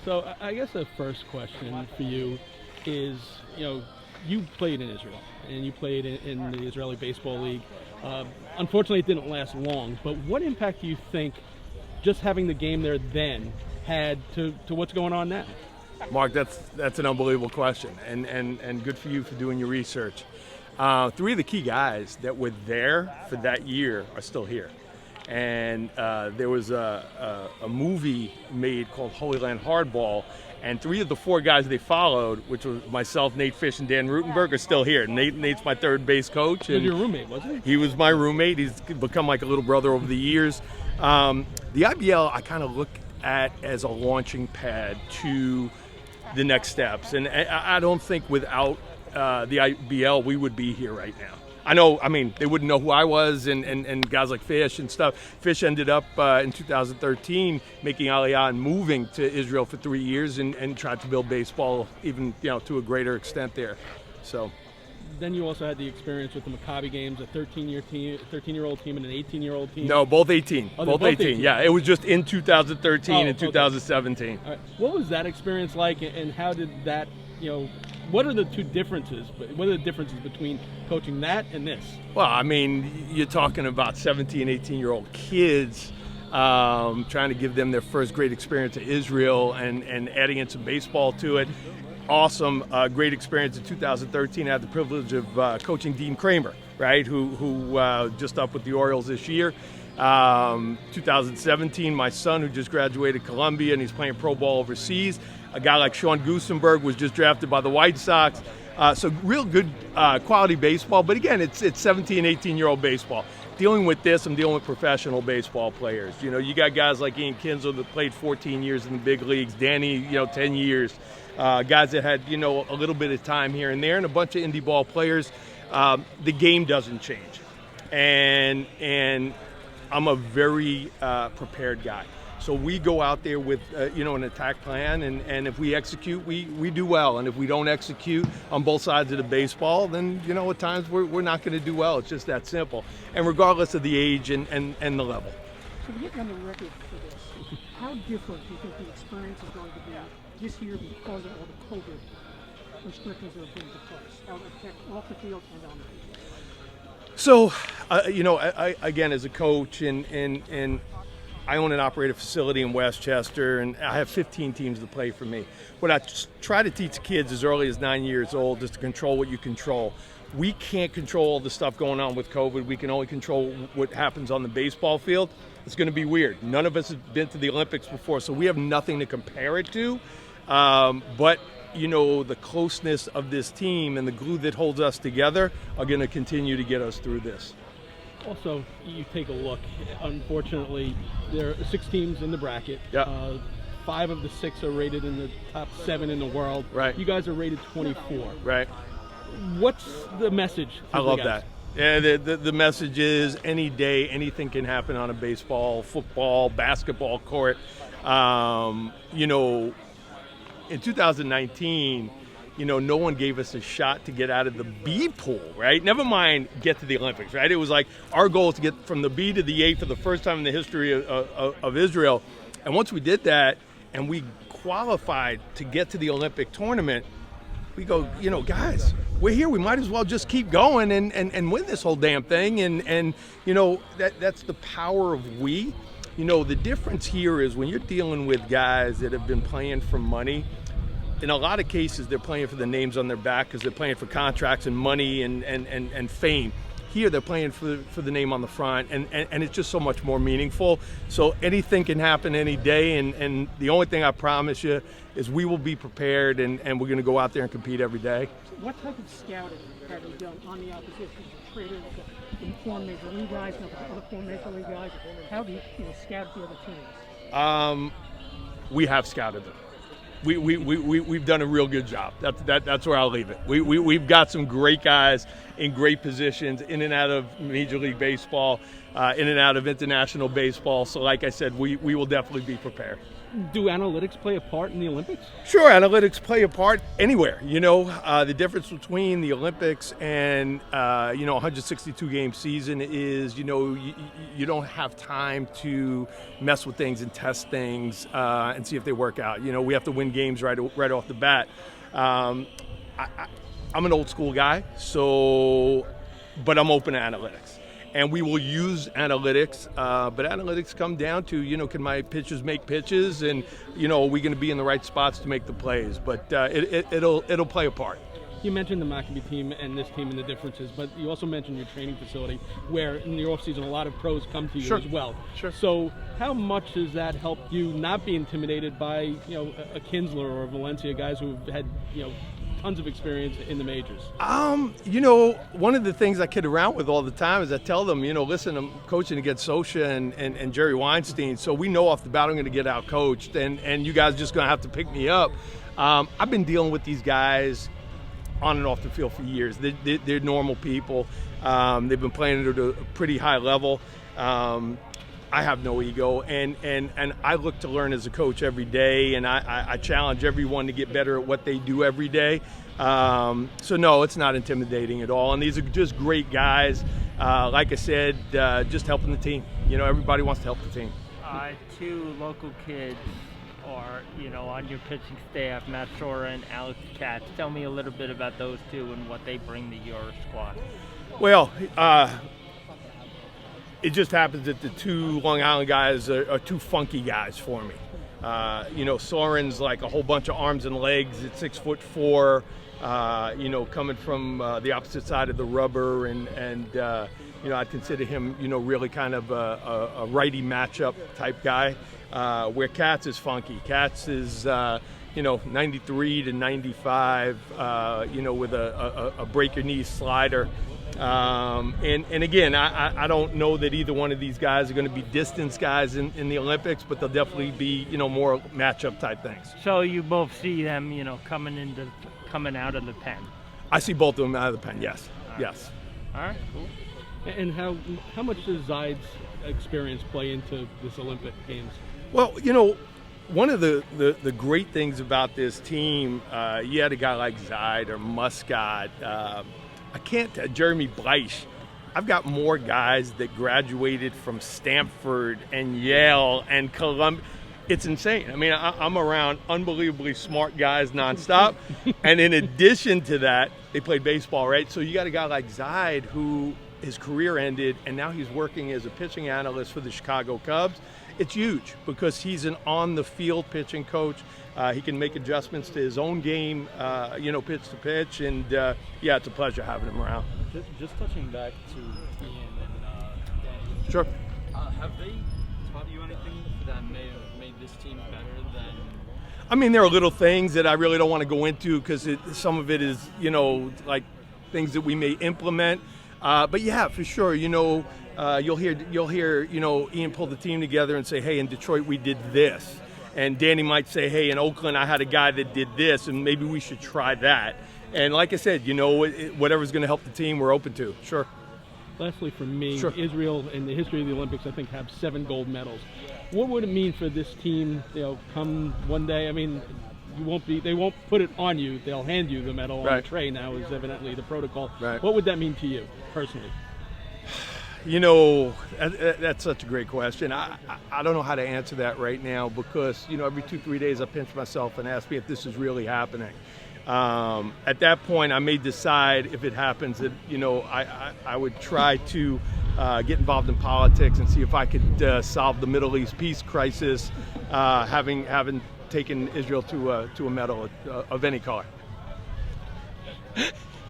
So I guess the first question for you is, you played in Israel and you played in the Israeli Baseball League. Unfortunately, it didn't last long, but what impact do you think just having the game there then had to what's going on now? Mark, that's an unbelievable question, and good for you for doing your research. Three of the key guys that were there for that year are still here. And there was a movie made called Holy Land Hardball, and three of the four guys they followed, which was myself, Nate Fish, and Dan Rutenberg, are still here. Nate's my third base coach. He was your roommate, wasn't he? He was my roommate. He's become like a little brother over the years. The IBL I kind of look at as a launching pad to the next steps, and I don't think without the IBL we would be here right now. They wouldn't know who I was, and guys like Fish and stuff. Fish ended up in 2013 making Aliyah and moving to Israel for 3 years and tried to build baseball even to a greater extent there. So then you also had the experience with the Maccabi games, a 13-year-old team and an 18-year-old team. No, both 18. Oh, both 18. Yeah, it was just in 2013 and 2017. Okay. All right. What was that experience like, and how did that, what are the two differences? What are the differences between coaching that and this? Well, you're talking about 17, 18-year-old kids trying to give them their first great experience at Israel and adding in some baseball to it. Awesome, great experience in 2013. I had the privilege of coaching Dean Kramer, right, who just up with the Orioles this year. 2017, my son, who just graduated Columbia and he's playing pro ball overseas. A guy like Sean Gusenberg was just drafted by the White Sox. So real good quality baseball. But again, it's 17, 18-year-old baseball. Dealing with this, I'm dealing with professional baseball players. You got guys like Ian Kinsler that played 14 years in the big leagues. Danny, 10 years. Guys that had, a little bit of time here and there, and a bunch of indie ball players. The game doesn't change. And I'm a very prepared guy. So we go out there with, an attack plan, and if we execute, we do well. And if we don't execute on both sides of the baseball, then, at times we're not going to do well. It's just that simple. And regardless of the age and the level. So to get on the record for this, how different do you think the experience is going to be this year because of all the COVID restrictions that are put into place, how it affects off the field and on the field? So, I again, as a coach, and I own and operate a facility in Westchester, and I have 15 teams to play for me. What I try to teach kids as early as 9 years old is to control what you control. We can't control all the stuff going on with COVID. We can only control what happens on the baseball field. It's going to be weird. None of us have been to the Olympics before, so we have nothing to compare it to. But the closeness of this team and the glue that holds us together are going to continue to get us through this. Also, you take a look. Unfortunately, there are 6 teams in the bracket. Yeah. 5 of the 6 are rated in the top 7 in the world. Right. You guys are rated 24. Right. What's the message? I love that. Yeah, the message is any day, anything can happen on a baseball, football, basketball court. In 2019, no one gave us a shot to get out of the B pool, right? Never mind get to the Olympics, right? It was like our goal is to get from the B to the A for the first time in the history of Israel. And once we did that and we qualified to get to the Olympic tournament, we go, guys, we're here. We might as well just keep going and win this whole damn thing. And that's the power of we. The difference here is when you're dealing with guys that have been playing for money, in a lot of cases, they're playing for the names on their back because they're playing for contracts and money and fame. Here, they're playing for the name on the front, and it's just so much more meaningful. So anything can happen any day, and the only thing I promise you is we will be prepared, and we're going to go out there and compete every day. So what type of scouting have you done on the opposition? Traded with the former Major League guys, other former Major League guys. How do you scout the other teams? We have scouted them. We've done a real good job. That's where I'll leave it. We've got some great guys in great positions in and out of Major League Baseball. in and out of international baseball. So like I said, we will definitely be prepared. Do analytics play a part in the Olympics? Sure, analytics play a part anywhere. The difference between the Olympics and 162 game season is you don't have time to mess with things and test things and see if they work out. We have to win games right off the bat. I'm an old school guy, but I'm open to analytics. And we will use analytics, but analytics come down to, can my pitchers make pitches, and, are we going to be in the right spots to make the plays? But it'll play a part. You mentioned the Maccabee team and this team and the differences, but you also mentioned your training facility, where in the offseason a lot of pros come to you Sure. as well. Sure. So how much does that help you not be intimidated by, a Kinsler or a Valencia, guys who've had, tons of experience in the majors? One of the things I kid around with all the time is I tell them, listen, I'm coaching against Sosha and Jerry Weinstein, so we know off the bat I'm going to get out coached, and you guys are just going to have to pick me up. I've been dealing with these guys on and off the field for years. They're normal people. They've been playing at a pretty high level. I have no ego, and I look to learn as a coach every day, and I challenge everyone to get better at what they do every day. So no, it's not intimidating at all, and these are just great guys. Like I said, just helping the team. Everybody wants to help the team. 2 local kids are, on your pitching staff, Matt Shora and Alex Katz. Tell me a little bit about those 2 and what they bring to your squad. Well, it just happens that the 2 Long Island guys are 2 funky guys for me. Soren's like a whole bunch of arms and legs at 6'4", coming from the opposite side of the rubber, and I'd consider him, really kind of a righty matchup type guy. Where Katz is funky. Katz is, 93 to 95, with a break your knee slider. And again, I don't know that either one of these guys are going to be distance guys in the Olympics, but they'll definitely be, more matchup type things. So you both see them, coming out of the pen. I see both of them out of the pen. Yes. All right. Yes. All right. Cool. And how much does Zaid's experience play into this Olympic Games? Well, one of the great things about this team, you had a guy like Zaid or Muscat. Jeremy Bleich. I've got more guys that graduated from Stanford and Yale and Columbia. It's insane. I mean, I'm around unbelievably smart guys nonstop. And in addition to that, they played baseball, right? So you got a guy like Zaid who his career ended, and now he's working as a pitching analyst for the Chicago Cubs. It's huge because he's an on-the-field pitching coach. He can make adjustments to his own game, pitch to pitch, and it's a pleasure having him around. Just touching back to Ian and Danny. Sure. Have they taught you anything that may have made this team better than? I mean, there are little things that I really don't want to go into because some of it is, like things that we may implement. But yeah, for sure, you'll hear, Ian pull the team together and say, hey, in Detroit we did this. And Danny might say, hey, in Oakland I had a guy that did this, and maybe we should try that. And like I said, whatever's going to help the team, we're open to. Sure. Lastly, from me, Sure. Israel in the history of the Olympics, I think, have 7 gold medals. What would it mean for this team, come one day? I mean, they won't put it on you. They'll hand you the medal on a Right. tray now, is evidently the protocol. Right. What would that mean to you personally? That's such a great question. I don't know how to answer that right now because, every 2-3 days I pinch myself and ask me if this is really happening. At that point, I may decide if it happens that, I would try to get involved in politics and see if I could solve the Middle East peace crisis, having taken Israel to a medal of any color.